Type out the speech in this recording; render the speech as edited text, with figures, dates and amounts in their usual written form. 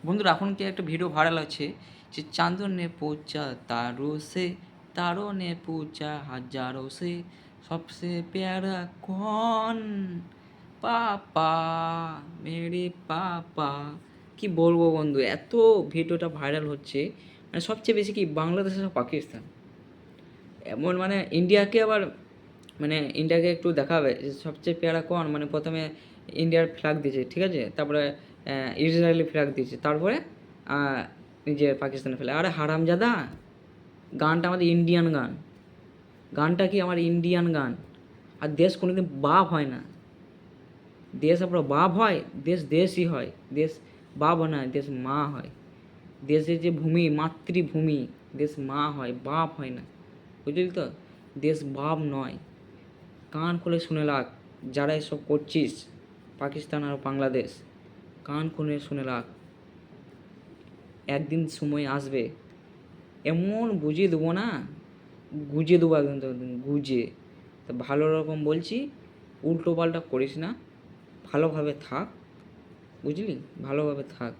বন্ধুরা এখন কি একটা ভিডিও ভাইরাল আছে যে চাঁদনে পৌঁছা तारों से तारों ने पूछा हजारों से सबसे प्यारा कौन পাপা মেরে পাপা। কি বলবো বন্ধু, এত ভিডিওটা ভাইরাল হচ্ছে, মানে সবচেয়ে বেশি কি বাংলাদেশ আর পাকিস্তান। এমন মানে ইন্ডিয়াকে আবার মানে ইন্ডিয়াকে একটু দেখাবে যে সবচেয়ে প্যারা কোন, মানে প্রথমে ইন্ডিয়ার ফ্ল্যাগ দিয়েছে, ঠিক আছে, তারপরে ইসরায়েলি ফ্ল্যাগ দিয়েছে, তারপরে নিজের পাকিস্তানের ফ্ল্যাগ। আরে হারামজাদা, গানটা আমাদের ইন্ডিয়ান গান, গানটা কি আমার ইন্ডিয়ান গান। আর দেশ কোনোদিন বাপ হয় না, দেশ আপনার বাপ হয়, দেশ দেশই হয়, দেশ বাপ হয় না, দেশ মা হয়। দেশের যে ভূমি, মাতৃভূমি, দেশ মা হয়, বাপ হয় না, বুঝলি তো। দেশ বাপ নয়। কান খুলে শুনে রাখ, যারা এসব করছিস পাকিস্তান আর বাংলাদেশ, কান খুলে শুনে রাখ, একদিন সময় আসবে এমন বুঝিয়ে দেবো না, গুজিয়ে দেবো একদম, তো একদম গুজিয়ে। তো ভালো রকম বলছি, উল্টো পাল্টা করিস না, ভালোভাবে থাক, বুঝলি, ভালোভাবে থাক।